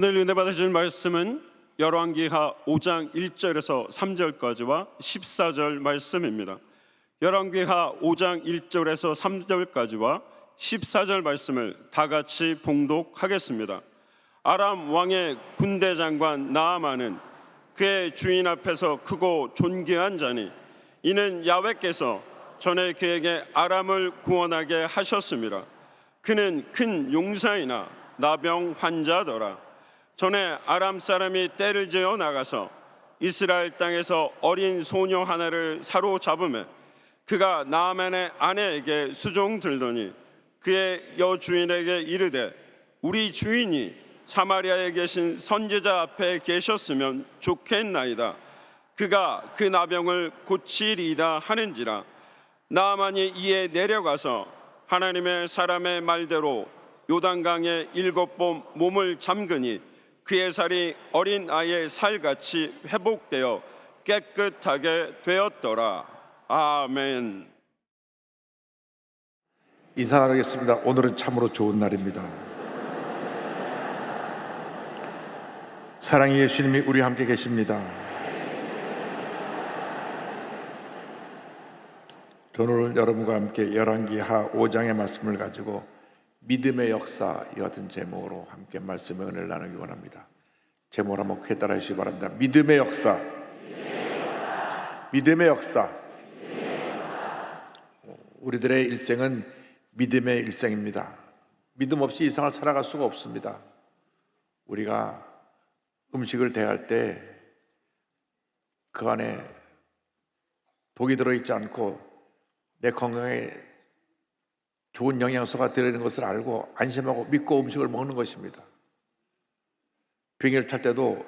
오늘 은혜 받으실 말씀은 열왕기하 5장 1절에서 3절까지와 14절 말씀입니다. 열왕기하 5장 1절에서 3절까지와 14절 말씀을 다 같이 봉독하겠습니다. 아람 왕의 군대 장관 나아만은 그의 주인 앞에서 크고 존귀한 자니 이는 야훼께서 전에 그에게 아람을 구원하게 하셨습니다. 그는 큰 용사이나 나병 환자더라. 전에 아람 사람이 떼를 지어 나가서 이스라엘 땅에서 어린 소녀 하나를 사로잡으매 그가 나아만의 아내에게 수종 들더니 그의 여주인에게 이르되 우리 주인이 사마리아에 계신 선지자 앞에 계셨으면 좋겠나이다. 그가 그 나병을 고치리이다 하는지라. 나아만이 이에 내려가서 하나님의 사람의 말대로 요단강에 7번 몸을 잠그니 그의 살이 어린 아이의 살같이 회복되어 깨끗하게 되었더라. 아멘. 인사 나누겠습니다. 오늘은 참으로 좋은 날입니다. 사랑의 예수님이 우리 함께 계십니다. 저는 오늘 여러분과 함께 열왕기하 5장의 말씀을 가지고 믿음의 역사 이 같은 제목으로 함께 말씀의 은혜를 나누기 원합니다. 제목을 한번 크게 따라 주시기 바랍니다. 믿음의 역사. 믿음의 역사. 우리들의 일생은 믿음의 일생입니다. 믿음 없이 이 세상을 살아갈 수가 없습니다. 우리가 음식을 대할 때 그 안에 독이 들어있지 않고 내 건강에 좋은 영양소가 들어있는 것을 알고 안심하고 믿고 음식을 먹는 것입니다. 비행기를 탈 때도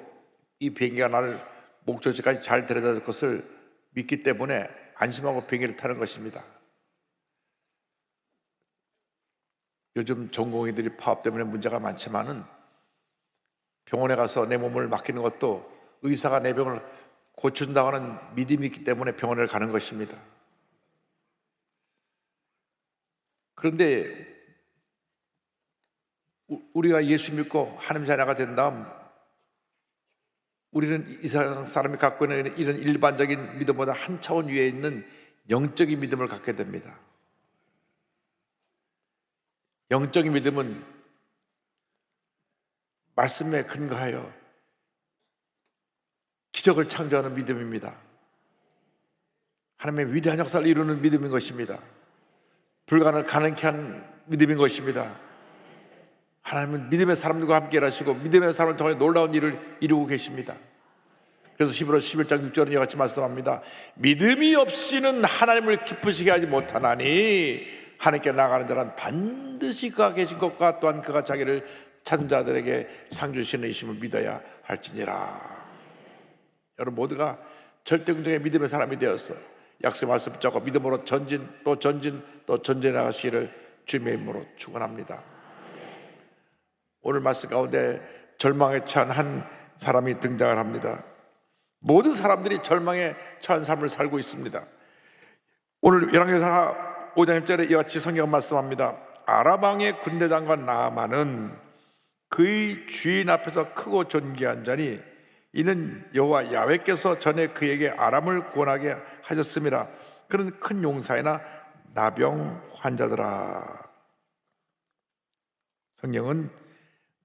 이 비행기가 나를 목적지까지 잘 데려다 줄 것을 믿기 때문에 안심하고 비행기를 타는 것입니다. 요즘 전공의들이 파업 때문에 문제가 많지만은 병원에 가서 내 몸을 맡기는 것도 의사가 내 병을 고쳐준다고 하는 믿음이 있기 때문에 병원을 가는 것입니다. 그런데 우리가 예수 믿고 하나님 자녀가 된 다음 우리는 이 세상 사람이 갖고 있는 이런 일반적인 믿음보다 한 차원 위에 있는 영적인 믿음을 갖게 됩니다. 영적인 믿음은 말씀에 근거하여 기적을 창조하는 믿음입니다. 하나님의 위대한 역사를 이루는 믿음인 것입니다. 불가능을 가능케 하는 믿음인 것입니다. 하나님은 믿음의 사람들과 함께 일하시고 믿음의 사람을 통해 놀라운 일을 이루고 계십니다. 그래서 히브리서 11장 6절은 이와 같이 말씀합니다. 믿음이 없이는 하나님을 기쁘시게 하지 못하나니 하나님께 나가는 자는 반드시 그가 계신 것과 또한 그가 자기를 찾는 자들에게 상 주시는 이심을 믿어야 할지니라. 여러분 모두가 절대긍정의 믿음의 사람이 되어서 약속의 말씀 붙잡고 믿음으로 전진 또 전진해 나가시기를 주님의 이름으로 축원합니다. 오늘 말씀 가운데 절망에 처한 한 사람이 등장을 합니다. 모든 사람들이 절망에 처한 삶을 살고 있습니다. 오늘 열왕기하 5장 1절에 이와 같이 성경 말씀합니다. 아람 왕의 군대 장관 나아만은 그의 주인 앞에서 크고 존귀한 자니 이는 여호와 야훼께서 전에 그에게 아람을 구원하게 하셨습니다. 그는 큰 용사이나 나병 환자더라. 성경은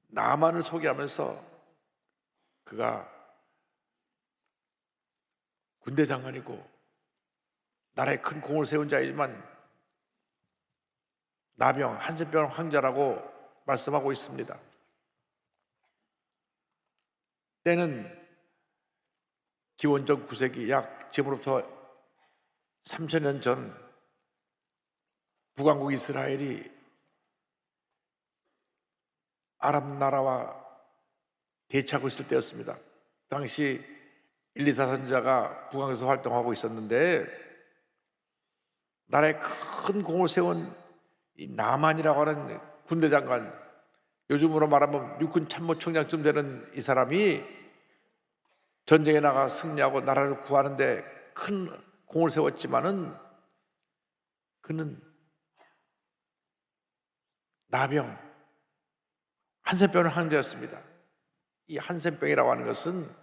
나아만을 소개하면서 그가 군대 장관이고 나라에 큰 공을 세운 자이지만 나병, 한센병 환자라고 말씀하고 있습니다. 때는 기원전 9세기 약 지금으로부터 3000년 전 북왕국 이스라엘이 아람 나라와 대치하고 있을 때였습니다. 당시 엘리사 선지자가 북왕에서 활동하고 있었는데 나라에 큰 공을 세운 이 나만이라고 하는 군대 장관, 요즘으로 말하면 육군 참모총장쯤 되는 이 사람이 전쟁에 나가 승리하고 나라를 구하는데 큰 공을 세웠지만은 그는 나병, 한센병 환자였습니다. 이 한센병이라고 하는 것은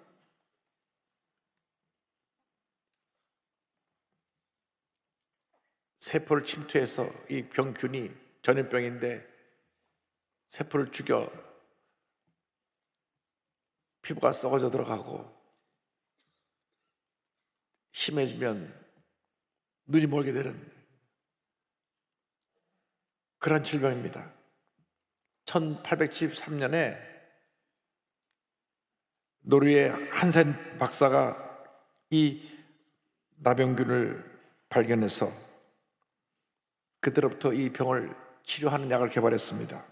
세포를 침투해서 이 병균이 전염병인데 세포를 죽여 피부가 썩어져 들어가고 심해지면 눈이 멀게 되는 그런 질병입니다. 1873년에 노르웨이 한센 박사가 이 나병균을 발견해서 그때로부터 이 병을 치료하는 약을 개발했습니다.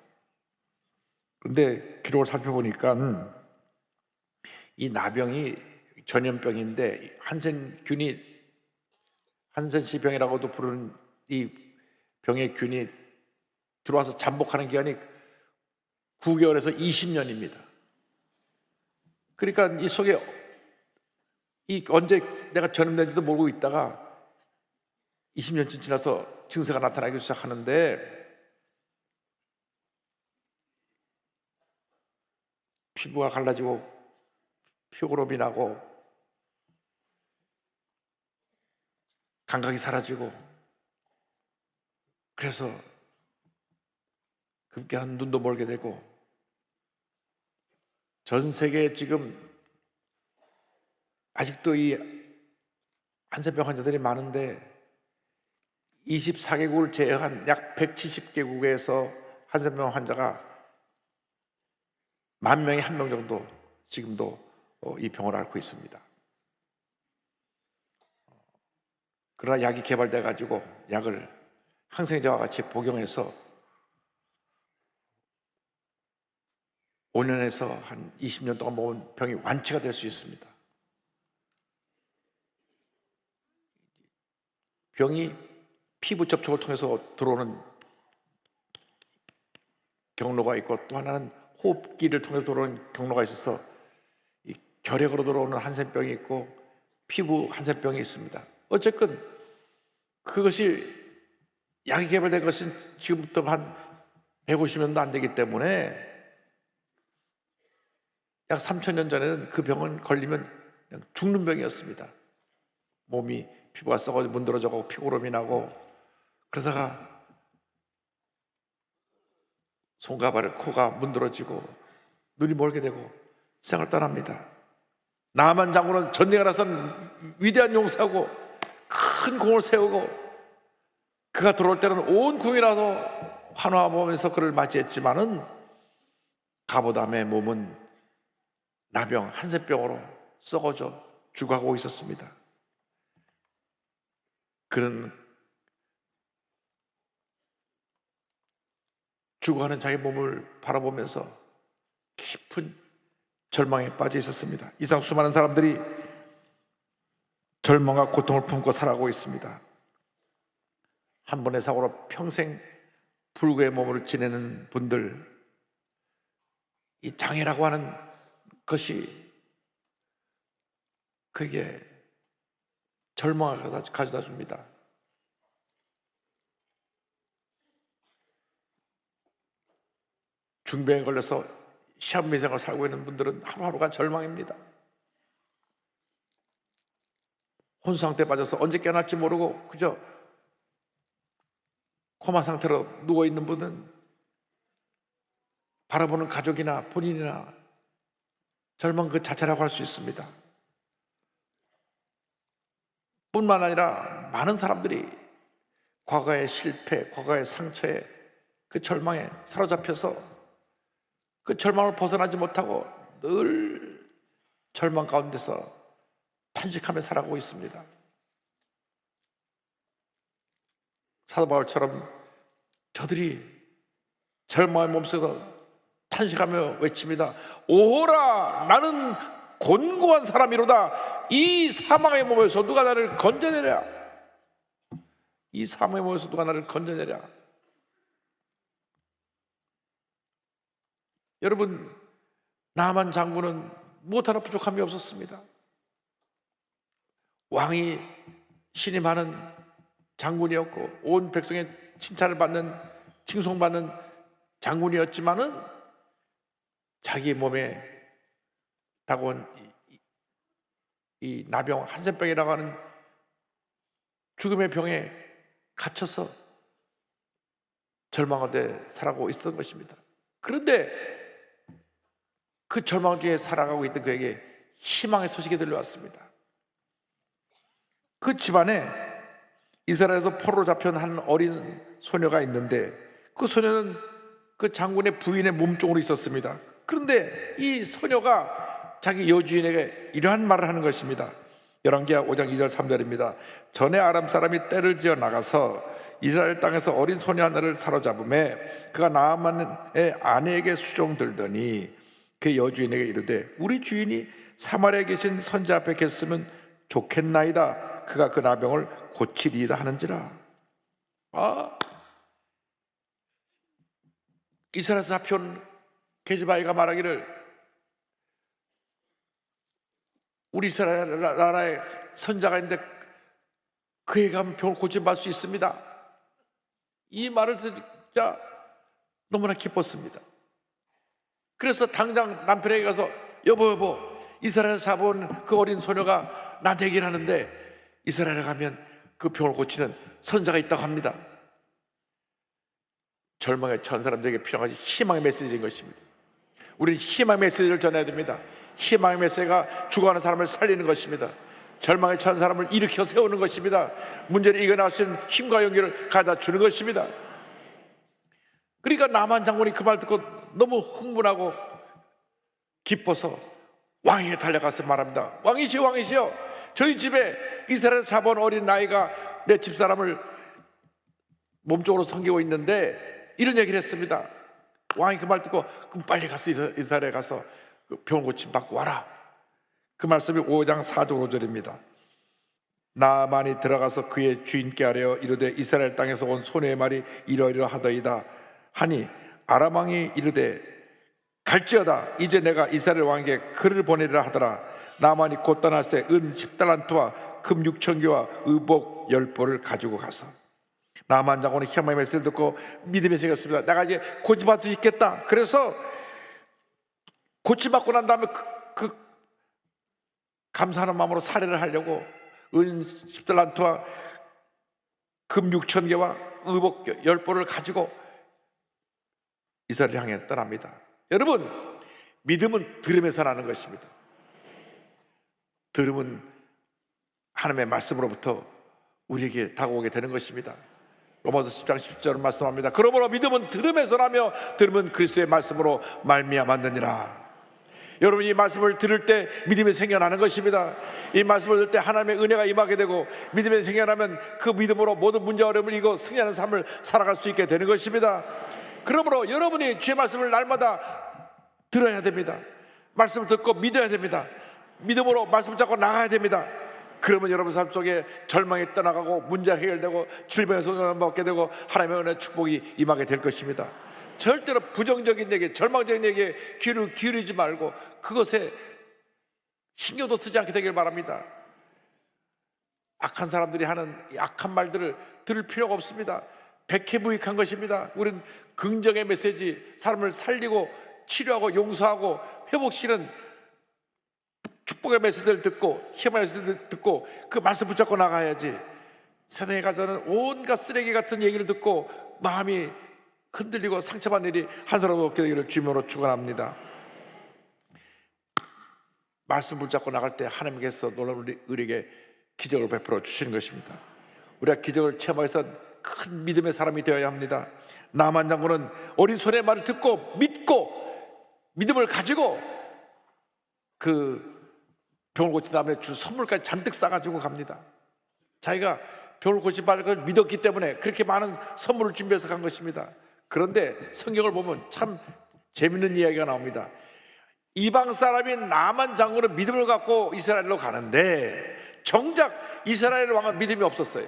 그런데 기록을 살펴보니까 이 나병이 전염병인데 한센씨 병이라고도 부르는 이 병의 균이 들어와서 잠복하는 기간이 9개월에서 20년입니다. 그러니까 이 속에 언제 내가 전염된지도 모르고 있다가 20년쯤 지나서 증세가 나타나기 시작하는데 피부가 갈라지고 피고름이 나고 감각이 사라지고 그래서 급기야는 눈도 멀게 되고 전 세계에 지금 아직도 이 한센병 환자들이 많은데 24개국을 제외한 약 170개국에서 한센병 환자가 10,000명에 1명 정도 지금도 이 병을 앓고 있습니다. 그러나 약이 개발돼 가지고 약을 항생제와 같이 복용해서 5년에서 한 20년 동안 먹은 병이 완치가 될 수 있습니다. 병이 피부 접촉을 통해서 들어오는 경로가 있고 또 하나는 호흡기를 통해서 들어오는 경로가 있어서 이 결핵으로 들어오는 한센병이 있고 피부 한센병이 있습니다. 어쨌든 그것이 약이 개발된 것은 지금부터 한 150년도 안 되기 때문에 약 3,000년 전에는 그 병은 걸리면 그냥 죽는 병이었습니다. 몸이 피부가 썩어 문드러져가고 피고름이 나고 그러다가 손과 발, 코가 문드러지고 눈이 멀게 되고 생을 떠납니다. 나만 장군은 전쟁에 나선 위대한 용사고 큰 공을 세우고 그가 들어올 때는 온 궁이 나서 환호하면서 그를 맞이했지만은 가보담의 몸은 나병, 한센병으로 썩어져 죽어가고 있었습니다. 그는 죽어가는 자기 몸을 바라보면서 깊은 절망에 빠져 있었습니다. 이상 수많은 사람들이 절망과 고통을 품고 살아가고 있습니다. 한 번의 사고로 평생 불구의 몸으로 지내는 분들, 이 장애라고 하는 것이 그게 절망을 가져다 줍니다. 중병에 걸려서 시한미생을 살고 있는 분들은 하루하루가 절망입니다. 혼수 상태에 빠져서 언제 깨어날지 모르고 그저 코마 상태로 누워있는 분은 바라보는 가족이나 본인이나 절망 그 자체라고 할 수 있습니다. 뿐만 아니라 많은 사람들이 과거의 실패, 과거의 상처에 그 절망에 사로잡혀서 그 절망을 벗어나지 못하고 늘 절망 가운데서 탄식하며 살아가고 있습니다. 사도 바울처럼 저들이 절망의 몸속에서 탄식하며 외칩니다. 오호라 나는 곤고한 사람이로다. 이 사망의 몸에서 누가 나를 건져내랴. 이 사망의 몸에서 누가 나를 건져내랴. 여러분, 나만 장군은 무엇 하나 부족함이 없었습니다. 왕이 신임하는 장군이었고 온 백성의 칭찬을 받는 칭송받는 장군이었지만은 자기 몸에 다가온 이 나병 한센병이라고 하는 죽음의 병에 갇혀서 절망 가운데 살아가고 있었던 것입니다. 그런데 그 절망 중에 살아가고 있던 그에게 희망의 소식이 들려왔습니다. 그 집안에 이스라엘에서 포로로 잡혀온 한 어린 소녀가 있는데 그 소녀는 그 장군의 부인의 몸종으로 있었습니다. 그런데 이 소녀가 자기 여주인에게 이러한 말을 하는 것입니다. 열왕기하 5장 2절 3절입니다. 전에 아람 사람이 떼를 지어 나가서 이스라엘 땅에서 어린 소녀 하나를 사로잡음에 그가 나아만의 아내에게 수종들더니 그 여주인에게 이르되 우리 주인이 사마리아에 계신 선지 앞에 계셨으면 좋겠나이다. 그가 그 나병을 고치리이다 하는지라. 이스라엘에서 잡혀온 게즈바이가 말하기를 우리 이스라엘 나라에 선자가 있는데 그에 가면 병을 고침받을 수 있습니다. 이 말을 듣자 너무나 기뻤습니다. 그래서 당장 남편에게 가서 여보 이스라엘에서 잡아온 그 어린 소녀가 나한테 얘기를 하는데 이스라엘에 가면 그 병을 고치는 선자가 있다고 합니다. 절망에 처한 사람들에게 필요한 것이 희망의 메시지인 것입니다. 우리는 희망의 메시지를 전해야 됩니다. 희망의 메시지가 죽어가는 사람을 살리는 것입니다. 절망에 처한 사람을 일으켜 세우는 것입니다. 문제를 이겨나갈 수 있는 힘과 용기를 가져다 주는 것입니다. 그러니까 나만 장군이 그 말 듣고 너무 흥분하고 기뻐서 왕에게 달려가서 말합니다. 왕이시여 저희 집에 이스라엘에서 잡아온 어린 아이가 내 집사람을 몸쪽으로 섬기고 있는데 이런 얘기를 했습니다. 왕이 그 말 듣고 그럼 빨리 가서 이스라엘에 가서 그 병을 고침 받고 와라. 그 말씀이 5장 4절 5절입니다. 나만이 들어가서 그의 주인께 아뢰어 이르되 이스라엘 땅에서 온 소녀의 말이 이러이러하더이다 하니 아람 왕이 이르되 갈지어다 이제 내가 이스라엘 왕에게 글을 보내리라 하더라. 나만이 곧 떠날새 은 10달란트와 금 6,000개와 의복 10벌을 가지고 가서 나만 장군의 희망의 메시지를 듣고 믿음이 생겼습니다. 내가 이제 고침받을 수 있겠다. 그래서 고침받고 난 다음에 그 감사하는 마음으로 사례를 하려고 은 10달란트와 금 6,000개와 의복 10벌을 가지고 이스라엘을 향해 떠납니다. 여러분, 믿음은 들음에서 나는 것입니다. 들음은 하나님의 말씀으로부터 우리에게 다가오게 되는 것입니다. 로마서 10장 10절은 말씀합니다. 그러므로 믿음은 들음에서 나며 들음은 그리스도의 말씀으로 말미암았느니라. 여러분, 이 말씀을 들을 때 믿음이 생겨나는 것입니다. 이 말씀을 들을 때 하나님의 은혜가 임하게 되고 믿음이 생겨나면 그 믿음으로 모든 문제 어려움을 이기고 승리하는 삶을 살아갈 수 있게 되는 것입니다. 그러므로 여러분이 주의 말씀을 날마다 들어야 됩니다. 말씀을 듣고 믿어야 됩니다. 믿음으로 말씀을 잡고 나가야 됩니다. 그러면 여러분 삶 속에 절망이 떠나가고 문제가 해결되고 질병에서 소망을 받게 되고 하나님의 은혜 축복이 임하게 될 것입니다. 절대로 부정적인 얘기, 절망적인 얘기에 귀를 기울이지 말고 그것에 신경도 쓰지 않게 되길 바랍니다. 악한 사람들이 하는 악한 말들을 들을 필요가 없습니다. 백해무익한 것입니다. 우리는 긍정의 메시지, 사람을 살리고 치료하고 용서하고 회복시키는 축복의 메시지를 듣고 희망의 메시지를 듣고 그 말씀 붙잡고 나가야지. 세상에 가서는 온갖 쓰레기 같은 얘기를 듣고 마음이 흔들리고 상처받는 일이 한 사람도 없게 되기를 주님으로 축원합니다. 말씀 붙잡고 나갈 때 하나님께서 놀라운 우리에게 기적을 베풀어 주시는 것입니다. 우리가 기적을 체험해서 큰 믿음의 사람이 되어야 합니다. 나만 장군은 어린 소녀의 말을 듣고 믿고 믿음을 가지고 그 병을 고친 다음에 주 선물까지 잔뜩 싸가지고 갑니다. 자기가 병을 고침받을 걸 믿었기 때문에 그렇게 많은 선물을 준비해서 간 것입니다. 그런데 성경을 보면 참 재밌는 이야기가 나옵니다. 이방 사람인 나만 장군은 믿음을 갖고 이스라엘로 가는데 정작 이스라엘 왕은 믿음이 없었어요.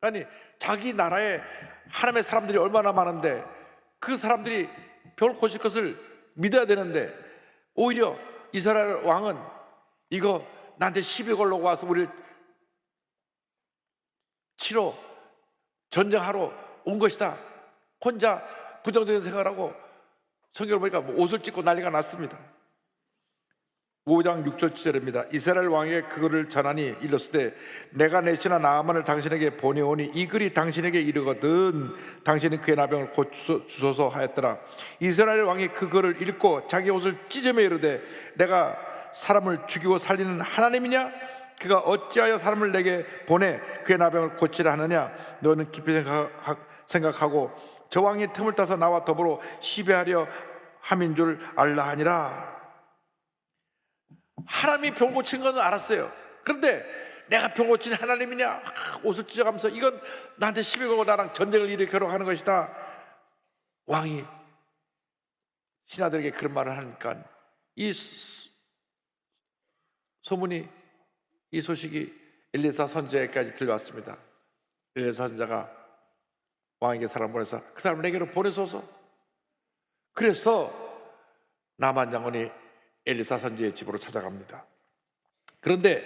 아니, 자기 나라에 하나님의 사람들이 얼마나 많은데 그 사람들이 병을 고칠 것을 믿어야 되는데 오히려 이스라엘 왕은 이거 나한테 시비 걸려고 와서 우리를 치러 전쟁하러 온 것이다. 혼자 부정적인 생각을 하고 성경을 보니까 옷을 찢고 난리가 났습니다. 5장 6절 7절입니다. 이스라엘 왕에게 그거를 전하니 일렀으되 내가 내 신하 나아만을 당신에게 보내오니 이 글이 당신에게 이르거든 당신은 그의 나병을 고쳐주소서 하였더라. 이스라엘 왕이 그거를 읽고 자기 옷을 찢으며 이르되 내가 사람을 죽이고 살리는 하나님이냐? 그가 어찌하여 사람을 내게 보내 그의 나병을 고치라 하느냐? 너는 깊이 생각하고 저 왕이 틈을 타서 나와 더불어 시비하려 함인 줄 알라 하니라. 하나님이 병 고치는 건 알았어요. 그런데 내가 병 고친 하나님이냐? 옷을 찢어가면서 이건 나한테 시비 걸고 나랑 전쟁을 일으키려고 하는 것이다. 왕이 신하들에게 그런 말을 하니까 이 소문이, 이 소식이 엘리사 선지자에게까지 들려왔습니다. 엘리사 선지자가 왕에게 사람 보내서 그 사람을 내게로 보내소서. 그래서 나만 장군이 엘리사 선지자의 집으로 찾아갑니다. 그런데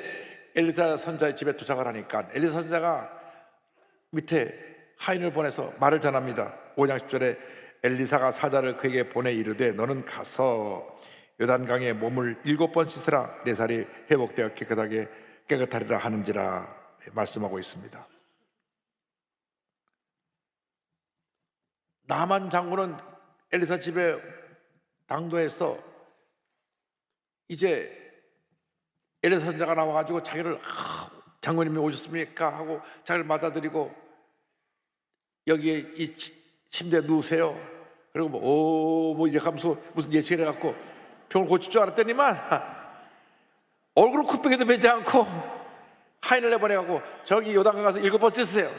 엘리사 선지자의 집에 도착을 하니까 엘리사 선지자가 밑에 하인을 보내서 말을 전합니다. 5장 10절에 엘리사가 사자를 그에게 보내 이르되 너는 가서 요단강에 몸을 7번 씻으라 내 살이 회복되어 깨끗하리라 하는지라 말씀하고 있습니다. 나만 장군은 엘리사 집에 당도해서 이제 엘리사 선지자가 나와가지고 자기를 장군님이 오셨습니까? 하고 자기를 맞아들이고 여기에 이 침대에 누우세요. 그리고 뭐 이제 하면서 무슨 예측을 해갖고 병을 고칠 줄 알았더니만 얼굴을 쿠평에도 베지 않고 하인을 내보내갖고 저기 요단강 가서 7번 씻으세요.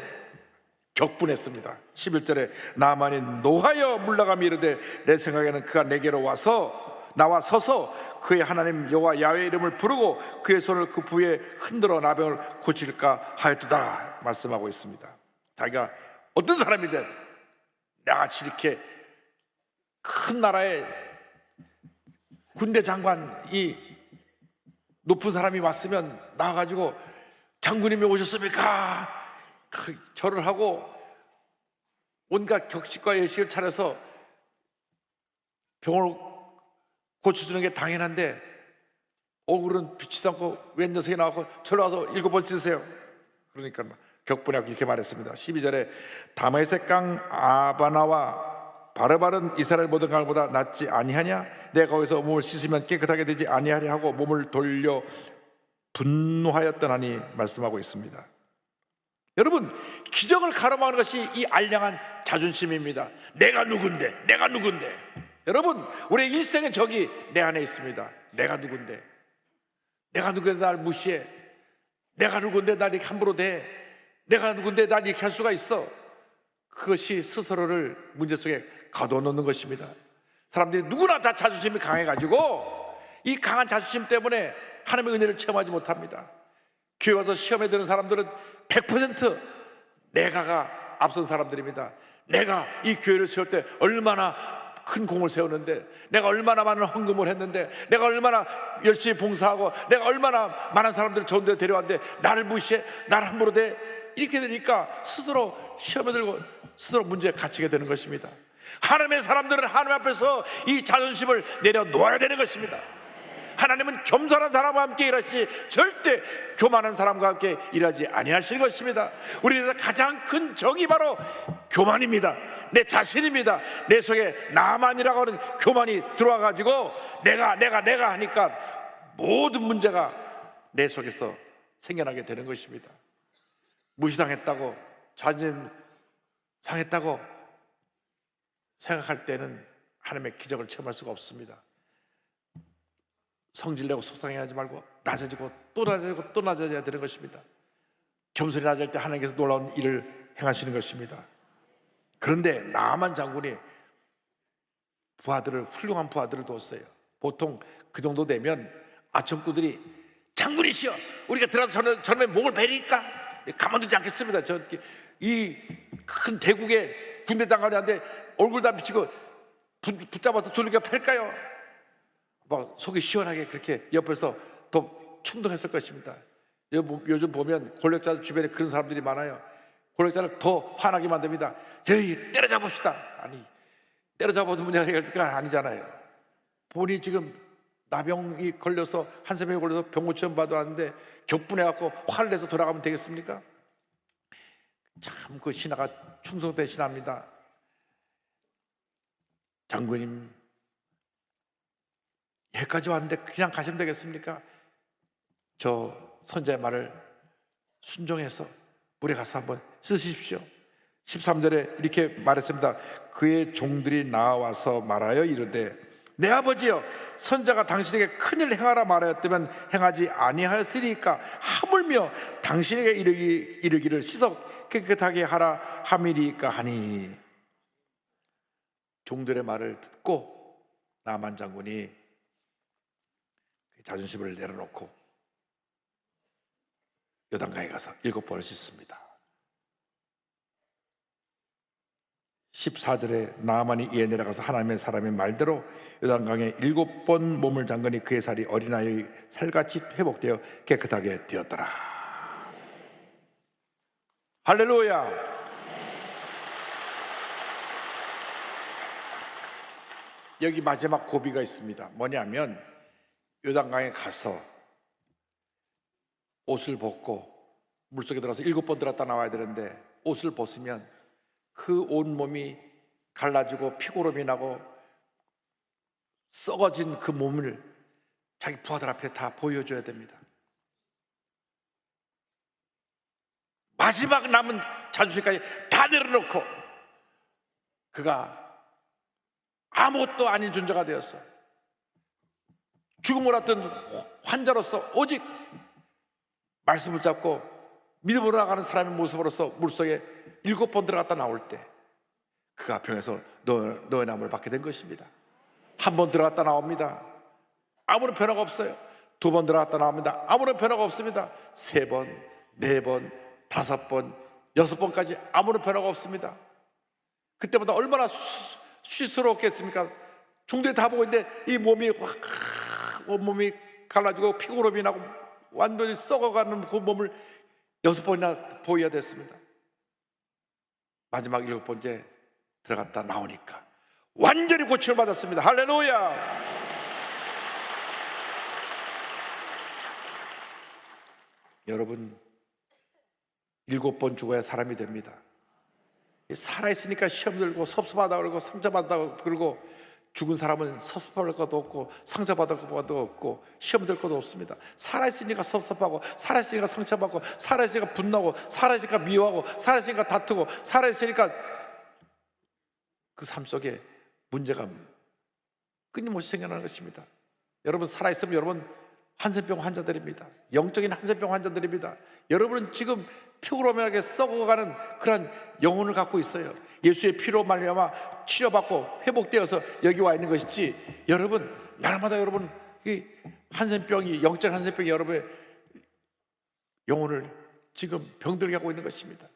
격분했습니다. 11절에 나만이 노하여 물러가며 이르되 내 생각에는 그가 내게로 나와 서서 그의 하나님 여호와 야훼 이름을 부르고 그의 손을 그 부에 흔들어 나병을 고칠까 하였도다 말씀하고 있습니다. 자기가 어떤 사람이든 나같이 이렇게 큰 나라의 군대 장관이 높은 사람이 왔으면 나와가지고 장군님이 오셨습니까? 절을 하고 온갖 격식과 예식을 차려서 병을 고쳐주는 게 당연한데 얼굴은 비치도 않고 웬 녀석이 나와서 절로 와서 7번 찢으세요. 그러니까 격분하고 이렇게 말했습니다. 12절에 다메섹 강 아바나와 바르바른 이스라엘 모든 강보다 낫지 아니하냐? 내가 거기서 몸을 씻으면 깨끗하게 되지 아니하리 하고 몸을 돌려 분노하였더나니 말씀하고 있습니다. 여러분, 기적을 가로막는 것이 이 알량한 자존심입니다. 내가 누군데 여러분, 우리의 일생의 적이 내 안에 있습니다. 내가 누군데 날 무시해? 내가 누군데 날 이렇게 함부로 대? 내가 누군데 날 이렇게 할 수가 있어? 그것이 스스로를 문제 속에 가둬놓는 것입니다. 사람들이 누구나 다 자존심이 강해가지고 이 강한 자존심 때문에 하나님의 은혜를 체험하지 못합니다. 교회 와서 시험에 드는 사람들은 100% 내가가 앞선 사람들입니다. 내가 이 교회를 세울 때 얼마나 큰 공을 세웠는데, 내가 얼마나 많은 헌금을 했는데, 내가 얼마나 열심히 봉사하고, 내가 얼마나 많은 사람들을 좋은 데 데려왔는데 나를 무시해? 나를 함부로 대? 이렇게 되니까 스스로 시험에 들고 스스로 문제에 갇히게 되는 것입니다. 하나님의 사람들은 하나님 앞에서 이 자존심을 내려놓아야 되는 것입니다. 하나님은 겸손한 사람과 함께 일하시지 절대 교만한 사람과 함께 일하지 아니하실 것입니다. 우리에서 가장 큰 적이 바로 교만입니다. 내 자신입니다. 내 속에 나만이라고 하는 교만이 들어와가지고 내가 하니까 모든 문제가 내 속에서 생겨나게 되는 것입니다. 무시당했다고, 자존심 상했다고 생각할 때는 하나님의 기적을 체험할 수가 없습니다. 성질내고 속상해하지 말고 낮아지고 또 낮아지고 또 낮아져야 되는 것입니다. 겸손히 낮을 때 하나님께서 놀라운 일을 행하시는 것입니다. 그런데 나아만 장군이 훌륭한 부하들을 뒀어요. 보통 그 정도 되면 아첨꾼들이 장군이시여, 우리가 들어가서 저놈의 목을 베리니까 가만두지 않겠습니다. 이 큰 대국의 군대 장관한테 얼굴 다 비치고 붙잡아서 두들겨 팰까요? 막 속이 시원하게 그렇게 옆에서 더 충동했을 것입니다. 요즘 보면 권력자 주변에 그런 사람들이 많아요. 권력자를 더 화나게 만듭니다. 저희 때려잡읍시다. 아니, 때려잡아도 문제가 해결될 건 아니잖아요. 본인이 지금 나병이 걸려서 한센병이 걸려서 병원 치료 받아왔는데 격분해갖고 화를 내서 돌아가면 되겠습니까? 참 그 신하가 충성된 신하입니다. 장군님, 여기까지 왔는데 그냥 가시면 되겠습니까? 저 선자의 말을 순종해서 물에 가서 한번 쓰십시오. 13절에 이렇게 말했습니다. 그의 종들이 나와서 말하여 이르되 내 아버지여, 선자가 당신에게 큰일 행하라 말하였다면 행하지 아니하였으리까 하물며 당신에게 이르기를 씻어 깨끗하게 하라 함이리까 하니. 종들의 말을 듣고 나만 장군이 자존심을 내려놓고 요단강에 가서 7번을 씻습니다. 14절에 나아만이 이에 내려가서 하나님의 사람의 말대로 요단강에 7번 몸을 잠그니 그의 살이 어린아이의 살같이 회복되어 깨끗하게 되었더라. 할렐루야. 여기 마지막 고비가 있습니다. 뭐냐면 요단강에 가서 옷을 벗고 물속에 들어가서 7번 들어갔다 나와야 되는데 옷을 벗으면 그 온몸이 갈라지고 피고름이 나고 썩어진 그 몸을 자기 부하들 앞에 다 보여줘야 됩니다. 마지막 남은 자존심까지 다 내려놓고 그가 아무것도 아닌 존재가 되었어. 죽음을 왔던 환자로서 오직 말씀을 잡고 믿음으로 나가는 사람의 모습으로서 물속에 7번 들어갔다 나올 때 그가 병에서 너의 남을 받게 된 것입니다. 한 번 들어갔다 나옵니다. 아무런 변화가 없어요. 2번 들어갔다 나옵니다. 아무런 변화가 없습니다. 3번, 4번, 5번, 6번까지 아무런 변화가 없습니다. 그때마다 얼마나 수치스러웠겠습니까? 중대 다 보고 있는데 이 몸이 온몸이 갈라지고 피고름이 나고 완전히 썩어가는 그 몸을 6번이나 보여야 됐습니다. 마지막 7번째 들어갔다 나오니까 완전히 고침을 받았습니다. 할렐루야. 여러분, 7번 죽어야 사람이 됩니다. 살아있으니까 시험 들고 섭섭하다 그러고 상처받다 그러고 죽은 사람은 섭섭할 것도 없고 상처받을 것도 없고 시험 들 것도 없습니다. 살아있으니까 섭섭하고 살아있으니까 상처받고 살아있으니까 분노하고 살아있으니까 미워하고 살아있으니까 다투고 살아있으니까 그 삶 속에 문제가 끊임없이 생겨나는 것입니다. 여러분 살아있으면 여러분 한센병 환자들입니다. 영적인 한센병 환자들입니다. 여러분은 지금 피고름하게 썩어가는 그런 영혼을 갖고 있어요. 예수의 피로 말미암아 치료받고 회복되어서 여기 와 있는 것이지, 여러분 날마다 여러분 이 한센병이, 영적 한센병이 여러분의 영혼을 지금 병들게 하고 있는 것입니다.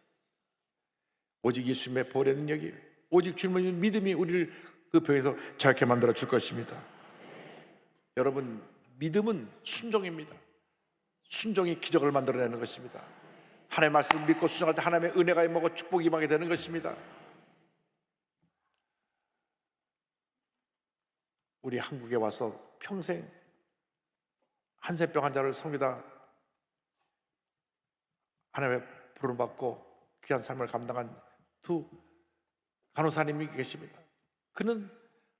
오직 예수님의 보혈의 능력이, 오직 주님의 믿음이 우리를 그 병에서 자유케 만들어 줄 것입니다. 여러분, 믿음은 순종입니다. 순종이 기적을 만들어내는 것입니다. 하나님의 말씀을 믿고 순종할 때 하나님의 은혜가 임하고 축복이 임하게 되는 것입니다. 우리 한국에 와서 평생 한센병 환자를 섬기다 하나님의 부름받고 귀한 삶을 감당한 2 간호사님이 계십니다. 그는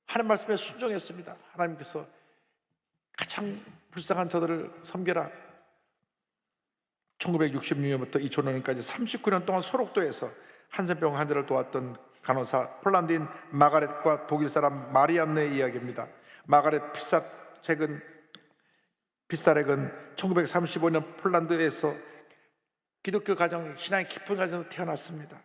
하나님 말씀에 순종했습니다. 하나님께서 가장 불쌍한 저들을 섬겨라. 1966년부터 2005년까지 39년 동안 소록도에서 한센병 환자를 도왔던 간호사 폴란드인 마가렛과 독일 사람 마리안느의 이야기입니다. 마가렛 피사렉은 1935년 폴란드에서 기독교 가정, 신앙의 깊은 가정에서 태어났습니다.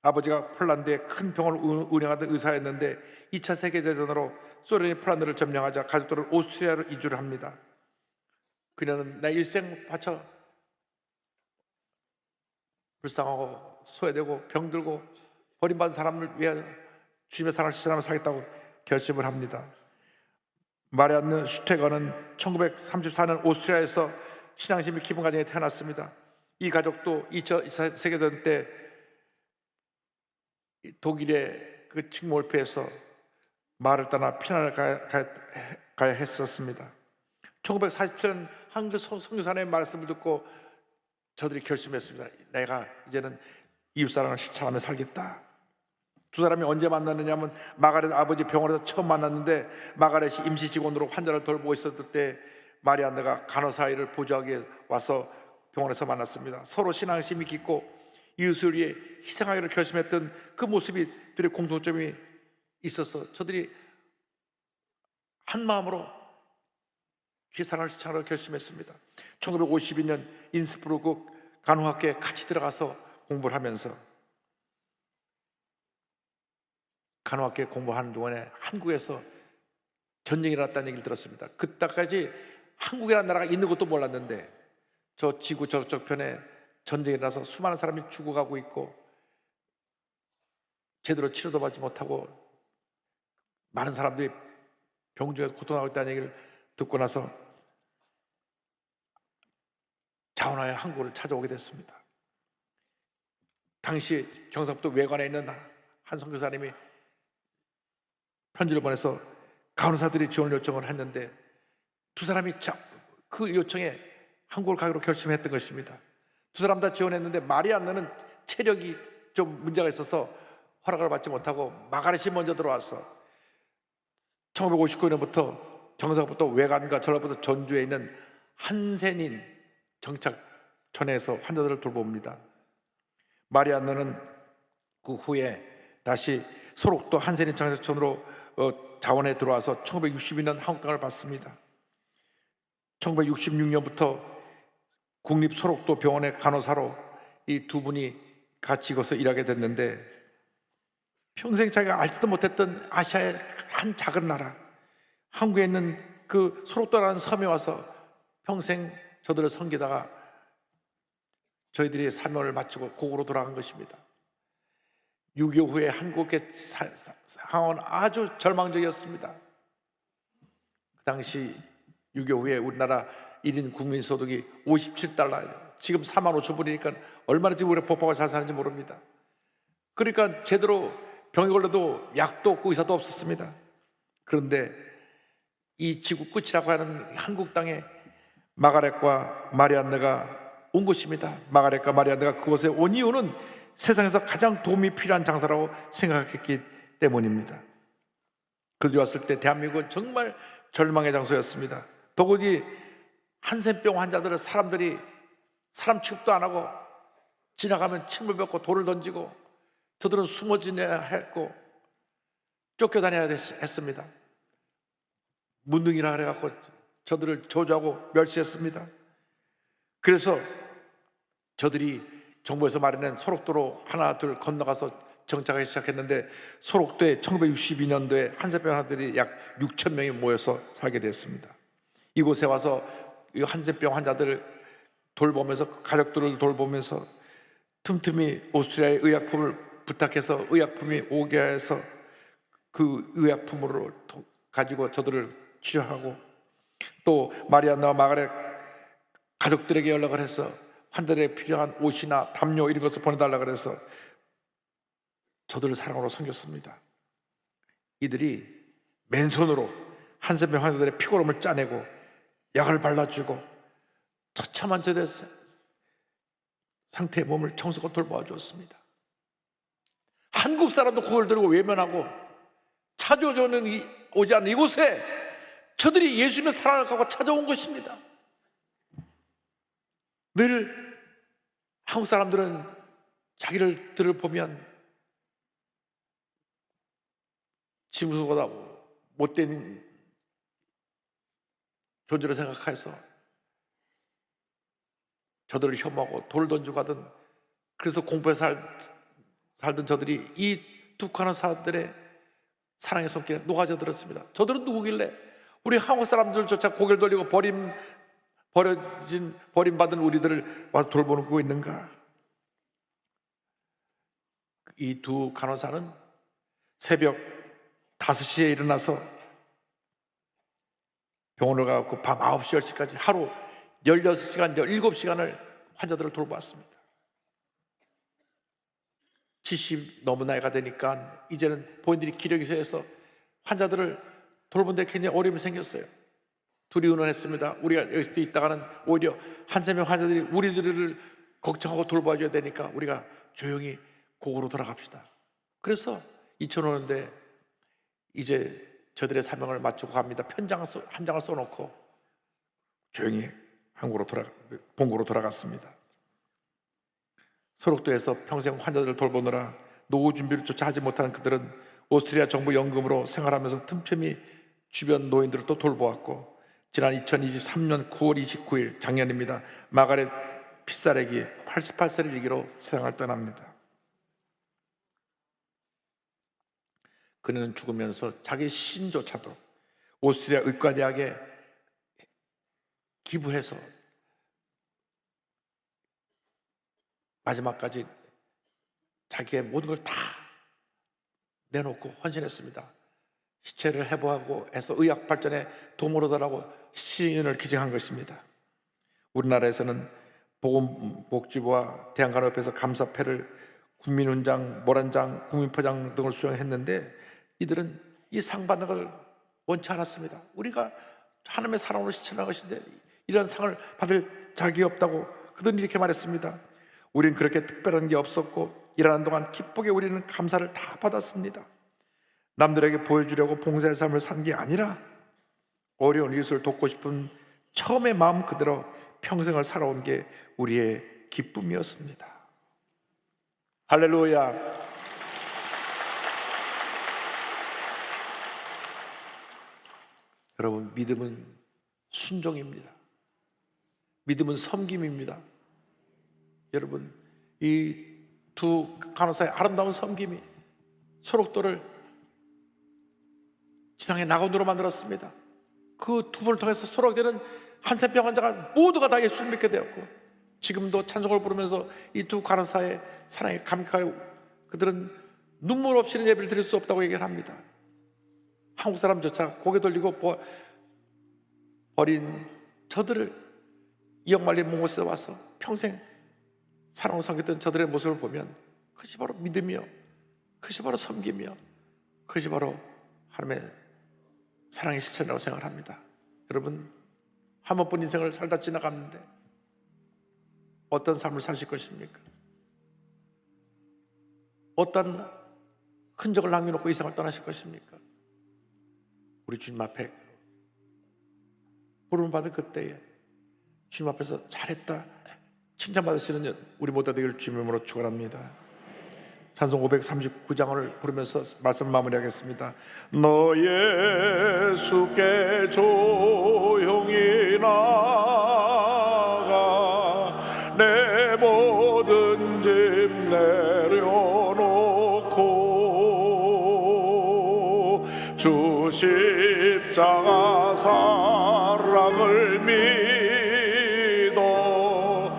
아버지가 폴란드의 큰 병원을 운영하던 의사였는데 2차 세계대전으로 소련이 폴란드를 점령하자 가족들은 오스트리아로 이주를 합니다. 그녀는 내 일생 바쳐 불쌍하고 소외되고 병들고 버림받은 사람을 위해 주님의 사랑을 실천하며 살겠다고 결심을 합니다. 마리안느 슈테거는 1934년 오스트리아에서 신앙심이 깊은 가정에 태어났습니다. 이 가족도 2차 세계대전 때 독일의 그 칙몰피에서 마을을 떠나 피난을 가야 했었습니다. 1947년 한국 선교사님의 말씀을 듣고 저들이 결심했습니다. 내가 이제는 이웃사랑을 실천하며 살겠다. 두 사람이 언제 만났느냐면 마가렛 아버지 병원에서 처음 만났는데 마가렛이 임시 직원으로 환자를 돌보고 있었을 때 마리안느가 간호사 일을 보조하기 위해 와서 병원에서 만났습니다. 서로 신앙심이 깊고 이웃을 위해 희생하기를 결심했던 그 모습이 둘의 공통점이 있어서 저들이 한 마음으로 주의 사랑을 실천하기로 결심했습니다. 1952년 인스브루크 간호학교에 같이 들어가서 공부를 하면서 간호학교에 공부하는 동안에 한국에서 전쟁이 일어났다는 얘기를 들었습니다. 그때까지 한국이라는 나라가 있는 것도 몰랐는데 저 지구 저쪽 편에 전쟁이 일어나서 수많은 사람이 죽어가고 있고 제대로 치료도 받지 못하고 많은 사람들이 병 중에서 고통하고 있다는 얘기를 듣고 나서 자원하여 한국을 찾아오게 됐습니다. 당시 경상북도 외관에 있는 한 선교사님이 편지를 보내서 간호사들이 지원 요청을 했는데 두 사람이 그 요청에 한국을 가기로 결심했던 것입니다. 두 사람 다 지원했는데 마리안느는 체력이 좀 문제가 있어서 허락을 받지 못하고 마가렛이 먼저 들어와서 1959년부터 경상북도 외관과 전라북도 전주에 있는 한센인 정착촌에서 환자들을 돌봅니다. 마리안느는 그 후에 다시 소록도 한센인 정착촌으로 자원에 들어와서 1962년 한국 땅을 받습니다. 1966년부터 국립 소록도 병원의 간호사로 이 두 분이 같이 거기서 일하게 됐는데 평생 자기가 알지도 못했던 아시아의 한 작은 나라 한국에 있는 그 소록도라는 섬에 와서 평생 저들을 섬기다가 저희들이 사명을 마치고 고국으로 돌아간 것입니다. 6.25 후에 한국의 상황은 아주 절망적이었습니다. 그 당시 6.25 후에 우리나라 1인 국민소득이 57달러예요. 지금 45,000불이니까 얼마나 지금 우리가 복박을 잘 사는지 모릅니다. 그러니까 제대로 병이 걸려도 약도 없고 의사도 없었습니다. 그런데 이 지구 끝이라고 하는 한국 땅에 마가렛과 마리안느가 온 것입니다. 마가렛과 마리안느가 그곳에 온 이유는 세상에서 가장 도움이 필요한 장소라고 생각했기 때문입니다. 그들이 왔을 때 대한민국은 정말 절망의 장소였습니다. 더구니 한센병 환자들을 사람들이 사람 취급도 안 하고 지나가면 침을 뱉고 돌을 던지고 저들은 숨어 지내야 했고 쫓겨다녀야 했습니다. 문둥이라 그래갖고 저들을 저주하고 멸시했습니다. 그래서 저들이 정부에서 마련한 소록도로 하나 둘 건너가서 정착하기 시작했는데 소록도에 1962년도에 한센병 환자들이 약 6,000명이 모여서 살게 됐습니다. 이곳에 와서 이 한센병 환자들을 돌보면서 가족들을 돌보면서 틈틈이 오스트리아의 의약품을 부탁해서 의약품이 오게 해서 그 의약품으로 가지고 저들을 치료하고 또 마리안느와 마가렛 가족들에게 연락을 해서 환자들에게 필요한 옷이나 담요 이런 것을 보내달라고 해서 저들을 사랑으로 섬겼습니다. 이들이 맨손으로 한센병 환자들의 피고름을 짜내고 약을 발라주고 처참한 저들의 상태의 몸을 청소하고 돌보아 주었습니다. 한국 사람도 그걸 들고 외면하고 찾아오는 오지 않는 이곳에 저들이 예수님의 사랑을 갖고 찾아온 것입니다. 늘 한국 사람들은 자기들을 보면 지금보다 못된 존재로 생각해서 저들을 혐오하고 돌을 던지고 하던 그래서 공포에 살던 저들이 이 두 간호사들의 사랑의 손길에 녹아져 들었습니다. 저들은 누구길래 우리 한국 사람들조차 고개를 돌리고 버림받은 우리들을 와서 돌보고 있는가? 이 두 간호사는 새벽 5시에 일어나서 병원을 가고 밤 9시, 10시까지 하루 16시간, 17시간을 환자들을 돌보았습니다. 70 넘은 나이가 되니까 이제는 본인들이 기력이 쇠해서 환자들을 돌보는데 굉장히 어려움이 생겼어요. 둘이 의논했습니다. 우리가 여기서 있다가는 오히려 한세 명 환자들이 우리들을 걱정하고 돌봐줘야 되니까 우리가 조용히 고으로 돌아갑시다. 그래서 2005년도에 이제 저들의 사명을 마치고 갑니다. 한 장을 써놓고 조용히 본고로 돌아갔습니다. 소록도에서 평생 환자들을 돌보느라 노후 준비를 조차 하지 못하는 그들은 오스트리아 정부 연금으로 생활하면서 틈틈이 주변 노인들을 또 돌보았고, 지난 2023년 9월 29일 작년입니다. 마가렛 피사렉이 88세를 일기로 세상을 떠납니다. 그는 죽으면서 자기 시신조차도 오스트리아 의과대학에 기부해서 마지막까지 자기의 모든 걸 다 내놓고 헌신했습니다. 시체를 해부하고 해서 의학 발전에 도움을 얻으라고 시신을 기증한 것입니다. 우리나라에서는 보건복지부와 대한간호협회에서 감사패를 국민훈장, 모란장, 국민포장 등을 수여했는데 이들은 이 상 받는 걸 원치 않았습니다. 우리가 하나님의 사랑으로 실천한 것인데 이런 상을 받을 자격이 없다고 그들은 이렇게 말했습니다. 우리는 그렇게 특별한 게 없었고 일하는 동안 기쁘게 우리는 감사를 다 받았습니다. 남들에게 보여주려고 봉사의 삶을 산 게 아니라 어려운 이웃을 돕고 싶은 처음의 마음 그대로 평생을 살아온 게 우리의 기쁨이었습니다. 할렐루야. 여러분, 믿음은 순종입니다. 믿음은 섬김입니다. 여러분, 이 두 간호사의 아름다운 섬김이 소록도를 지상의 낙원으로 만들었습니다. 그 두 분을 통해서 소록되는 한센병 환자가 모두가 다 예수를 믿게 되었고, 지금도 찬송을 부르면서 이 두 간호사의 사랑에 감격하여 그들은 눈물 없이는 예배를 드릴 수 없다고 얘기를 합니다. 한국 사람조차 고개 돌리고 버린 저들을 이역말린 먼 곳에 와서 평생 사랑으로 섬겼던 저들의 모습을 보면 그것이 바로 믿음이요, 그것이 바로 섬김이요, 그것이 바로 하나님의 사랑의 실천이라고 생각합니다. 여러분, 한 번뿐 인생을 살다 지나갔는데 어떤 삶을 사실 것입니까? 어떤 흔적을 남겨놓고 이 세상을 떠나실 것입니까? 우리 주님 앞에 부름을 받을 그때에 주님 앞에서 잘했다 칭찬받을 수 있는 우리 모두 되길 주님 이름으로 축원합니다. 찬송 539장을 부르면서 말씀을 마무리하겠습니다. 너 예수께 조용히 나가 내 모든 짐 내려놓고 주 십자가 사랑을 믿어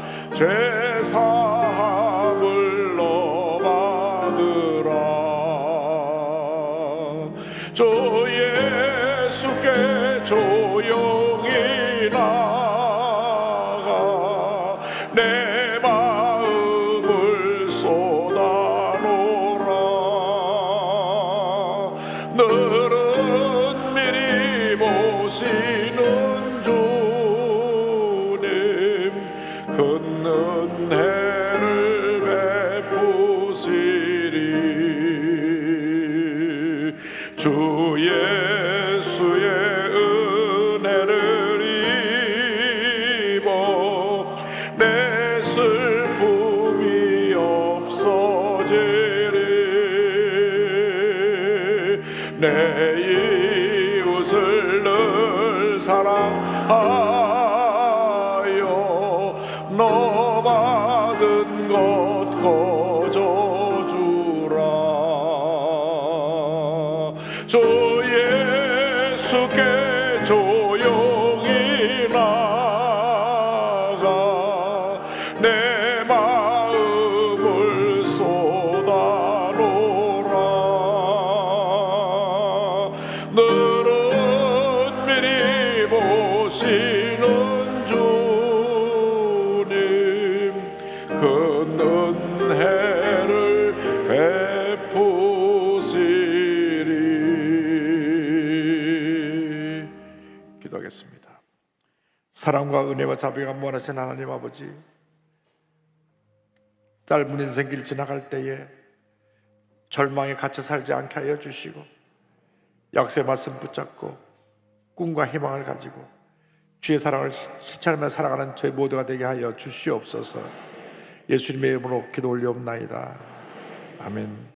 죄사함을 너 받으라. 주 예수께 조용히 나가 내 마음을 쏟아놓으라. 너는 미리 보시는 주님 큰 은혜를 베푸시리. 주 예수의 은혜를 입어 내 슬픔이 없어지리. 내 이웃을 늘 사랑하여 너 받은 것 거저주라. 주 예수께 조용히 나가 내 마음을 쏟아놓으라. 너는 미리 보시는 주님 큰 은혜를 베푸시리. 사랑과 은혜와 자비가 무한하신 하나님 아버지, 짧은 인생길 지나갈 때에 절망에 갇혀 살지 않게 하여 주시고, 약속의 말씀 붙잡고 꿈과 희망을 가지고 주의 사랑을 실천하며 살아가는 저희 모두가 되게 하여 주시옵소서. 예수님의 이름으로 기도 올리옵나이다. 아멘.